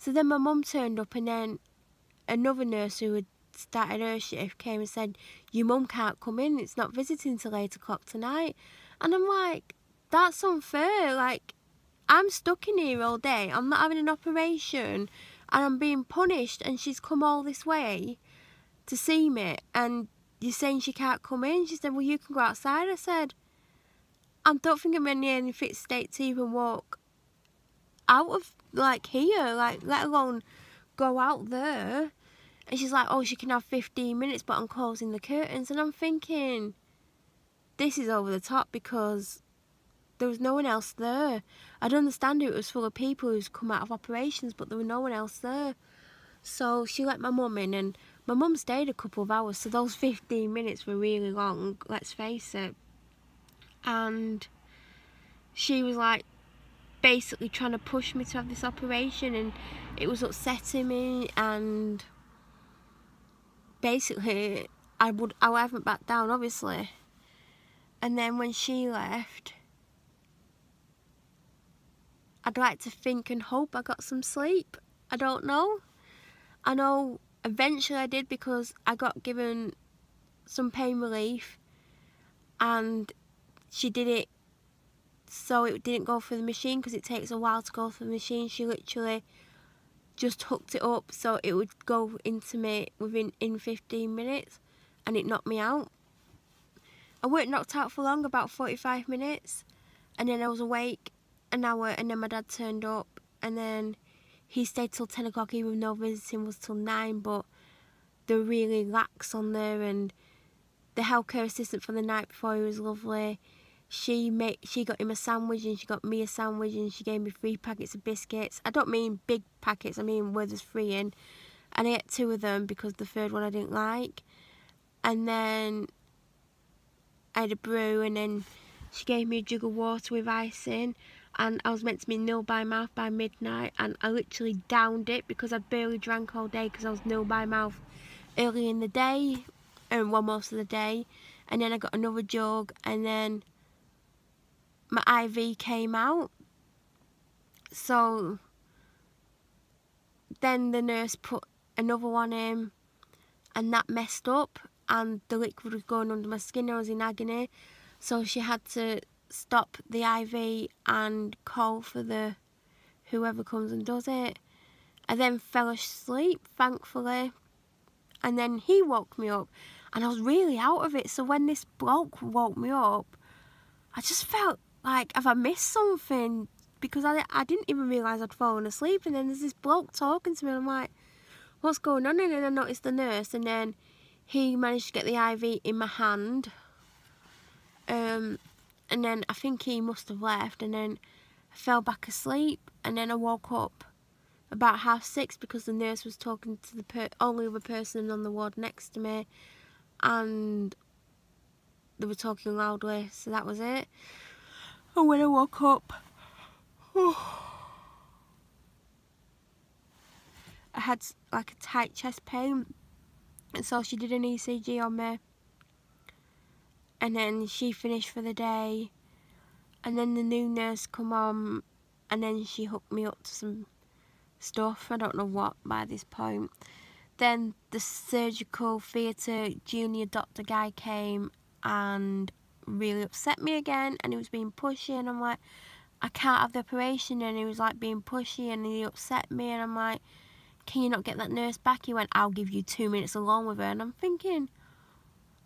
So then my mum turned up, and then another nurse who had started her shift came and said, your mum can't come in, it's not visiting till 8 o'clock tonight. And I'm like, that's unfair. Like, I'm stuck in here all day, I'm not having an operation, and I'm being punished, and she's come all this way to see me, and you're saying she can't come in? She said, well, you can go outside. I said, I don't think I'm in any fit state to even walk out of, like, here, like, let alone go out there. And she's like, oh, she can have 15 minutes, but I'm closing the curtains. And I'm thinking, this is over the top, because there was no one else there. I'd understand it was full of people who's come out of operations, but there was no one else there. So she let my mum in, and my mum stayed a couple of hours, so those 15 minutes were really long, let's face it. And she was like basically trying to push me to have this operation, and it was upsetting me, and basically I haven't backed down, obviously. And then when she left, I'd like to think and hope I got some sleep. I don't know. I know eventually I did, because I got given some pain relief, and she did it so it didn't go through the machine, because it takes a while to go through the machine. She literally just hooked it up so it would go into me in 15 minutes, and it knocked me out. I weren't knocked out for long, about 45 minutes, and then I was awake an hour, and then my dad turned up, and then he stayed till 10 o'clock, even though visiting was till 9, but they're really lax on there. And the healthcare assistant for the night before, he was lovely. She got him a sandwich, and she got me a sandwich, and she gave me 3 packets of biscuits. I don't mean big packets, I mean where there's 3 in. And I ate 2 of them, because the third one I didn't like. And then I had a brew, and then she gave me a jug of water with ice in, and I was meant to be nil by mouth by midnight, and I literally downed it, because I'd barely drank all day, because I was nil by mouth early in the day, and well, most of the day. And then I got another jug, and then my IV came out. So then the nurse put another one in, and that messed up, and the liquid was going under my skin. I was in agony, so she had to stop the IV and call for the whoever comes and does it. I then fell asleep, thankfully, and then he woke me up, and I was really out of it. So when this bloke woke me up, I just felt like, have I missed something? Because I didn't even realise I'd fallen asleep, and then there's this bloke talking to me, and I'm like, what's going on? And then I noticed the nurse, and then he managed to get the IV in my hand, and then I think he must have left, and then I fell back asleep, and then I woke up about 6:30, because the nurse was talking to the only other person on the ward next to me, and they were talking loudly, so that was it. And when I woke up, I had like a tight chest pain, and so she did an ECG on me, and then she finished for the day, and then the new nurse come on, and then she hooked me up to some stuff, I don't know what by this point. Then the surgical theatre junior doctor guy came and really upset me again, and he was being pushy, and I'm like, I can't have the operation, and he was like being pushy, and he upset me, and I'm like, can you not get that nurse back? He went, I'll give you 2 minutes alone with her. And I'm thinking,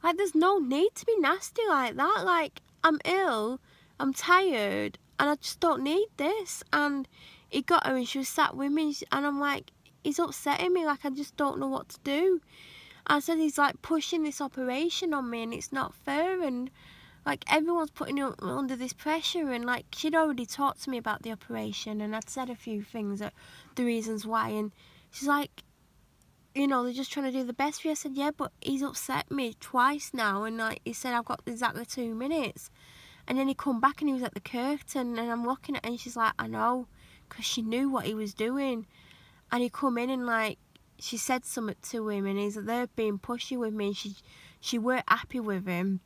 like, there's no need to be nasty like that. Like, I'm ill, I'm tired, and I just don't need this. And he got her, and she was sat with me, and I'm like, he's upsetting me, like, I just don't know what to do. I said, he's like pushing this operation on me, and it's not fair, and like, everyone's putting her under this pressure. And like, she'd already talked to me about the operation, and I'd said a few things, that the reasons why, and she's like, you know, they're just trying to do the best for you. I said, yeah, but he's upset me twice now, and like, he said I've got exactly 2 minutes. And then he come back, and he was at the curtain, and I'm looking at her, and she's like, I know, because she knew what he was doing. And he come in, and like, she said something to him, and he's there being pushy with me, and she weren't happy with him.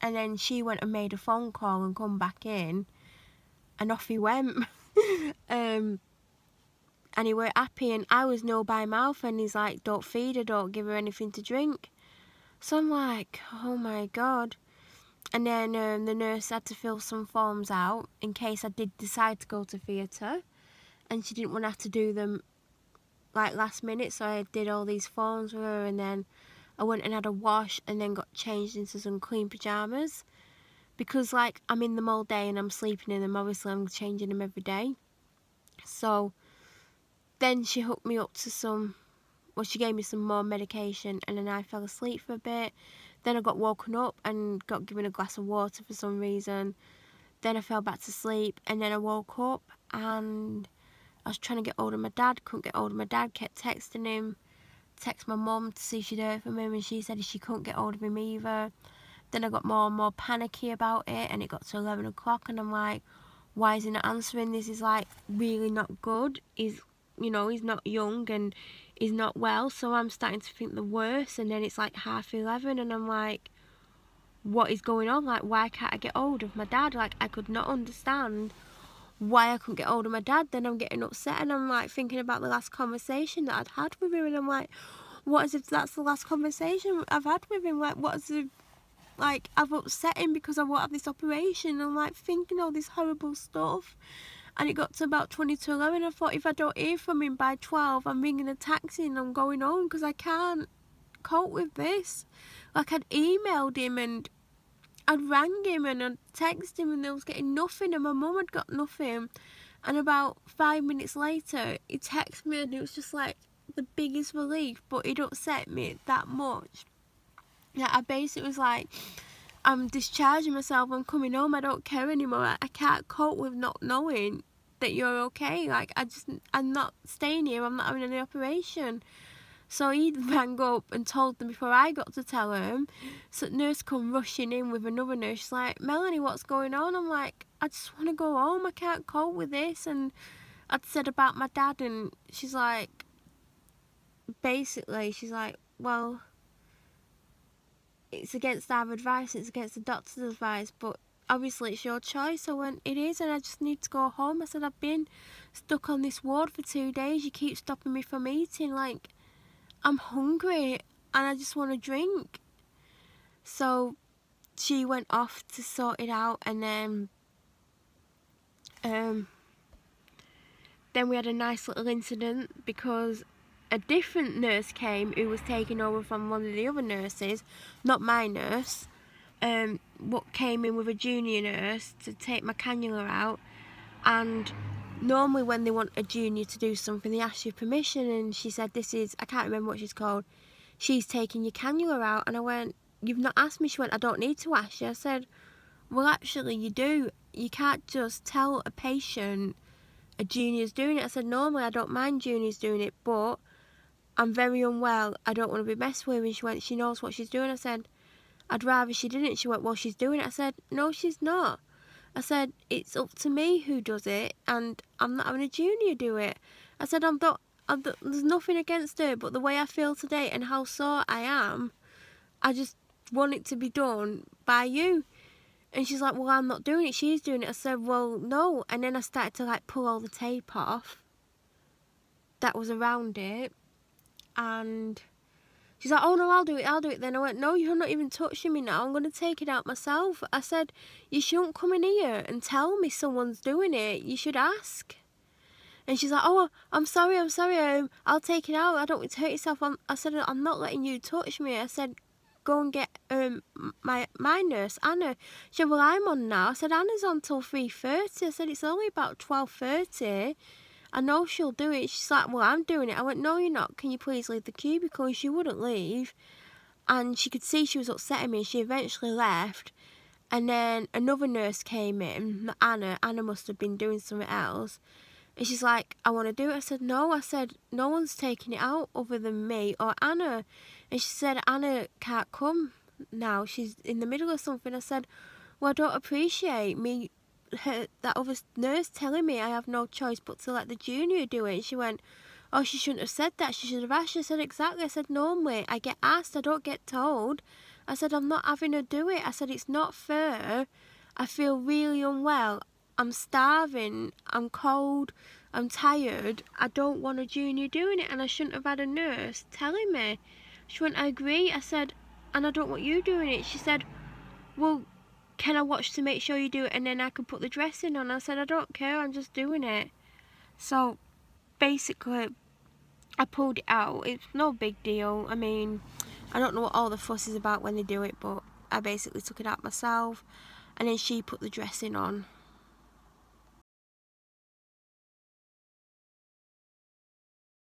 And then she went and made a phone call and come back in, and off he went. and he weren't happy, and I was no by mouth, and he's like, don't feed her, don't give her anything to drink. So I'm like, oh my God. And then the nurse had to fill some forms out in case I did decide to go to theatre, and she didn't want to have to do them like last minute, so I did all these forms with her, and then I went and had a wash and then got changed into some clean pyjamas, because like I'm in them all day and I'm sleeping in them. Obviously I'm changing them every day. So then she hooked me up to she gave me some more medication, and then I fell asleep for a bit. Then I got woken up and got given a glass of water for some reason. Then I fell back to sleep, and then I woke up and I was trying to get hold of my dad, couldn't get hold of my dad, kept texting him, text my mum to see if she'd heard from him, and she said she couldn't get hold of him either. Then I got more and more panicky about it, and it got to 11 o'clock, and I'm like, why is he not answering? This is like really not good. He's not young and he's not well, so I'm starting to think the worst. And then it's like 11:30, and I'm like, what is going on? Like, why can't I get hold of my dad? Like, I could not understand why I couldn't get hold of my dad. Then I'm getting upset, and I'm like thinking about the last conversation that I'd had with him, and I'm like, what as if that's the last conversation I've had with him? Like, what as if, like, I've upset him because I won't have this operation? I'm like thinking all this horrible stuff. And it got to about 20 to 11. I thought, if I don't hear from him by 12, I'm ringing a taxi and I'm going home, because I can't cope with this. Like, I'd emailed him and I'd rang him and I'd texted him, and I was getting nothing, and my mum had got nothing. And about 5 minutes later, he texted me, and it was just like the biggest relief, but it upset me that much. Yeah, I basically was like, I'm discharging myself, I'm coming home, I don't care anymore. I can't cope with not knowing that you're okay. Like, I'm not staying here, I'm not having any operation. So he rang up and told them before I got to tell him. So the nurse come rushing in with another nurse. She's like, Melanie, what's going on? I'm like, I just want to go home, I can't cope with this. And I'd said about my dad, and she's like, basically, she's like, well, it's against our advice, it's against the doctor's advice, but obviously it's your choice. I went, it is, and I just need to go home. I said, I've been stuck on this ward for 2 days, you keep stopping me from eating, like, I'm hungry and I just want to drink. So she went off to sort it out, and then we had a nice little incident, because a different nurse came who was taking over from one of the other nurses, not my nurse, what came in with a junior nurse to take my cannula out. And normally when they want a junior to do something, they ask you permission, and she said, this is, I can't remember what she's called, she's taking your cannula out. And I went, you've not asked me. She went, I don't need to ask you. I said, well, actually you do. You can't just tell a patient a junior's doing it. I said, normally I don't mind juniors doing it, but I'm very unwell, I don't want to be messed with. And she went, she knows what she's doing. I said, I'd rather she didn't. She went, well, she's doing it. I said, no, she's not. I said, it's up to me who does it, and I'm not having a junior do it. I said, there's nothing against her, but the way I feel today and how sore I am, I just want it to be done by you. And she's like, well, I'm not doing it, she's doing it. I said, well, no. And then I started to like pull all the tape off that was around it, and she's like, oh no, I'll do it. Then I went, no, you're not even touching me now, I'm going to take it out myself. I said, you shouldn't come in here and tell me someone's doing it, you should ask. And she's like, oh, I'm sorry, I'll take it out, I don't want to hurt yourself. I said, I'm not letting you touch me. I said, go and get my nurse, Anna. She said, well, I'm on now. I said, Anna's on till 3:30. I said, it's only about 12:30. I know she'll do it. She's like, well, I'm doing it. I went, no, you're not. Can you please leave the cubicle? And she wouldn't leave. And she could see she was upsetting me. She eventually left. And then another nurse came in, not Anna. Anna must have been doing something else. And she's like, I want to do it. I said, no. I said, no one's taking it out other than me or Anna. And she said, Anna can't come now. She's in the middle of something. I said, well, I don't appreciate that other nurse telling me I have no choice but to let the junior do it. And she went, oh, she shouldn't have said that, she should have asked. I said, exactly. I said, normally I get asked, I don't get told. I said, I'm not having her do it. I said, it's not fair. I feel really unwell. I'm starving, I'm cold, I'm tired, I don't want a junior doing it, and I shouldn't have had a nurse telling me. She went, I agree. I said, and I don't want you doing it. She said, well, can I watch to make sure you do it and then I can put the dressing on? I said, I don't care, I'm just doing it. So basically I pulled it out. It's no big deal. I mean, I don't know what all the fuss is about when they do it, but I basically took it out myself, and then she put the dressing on.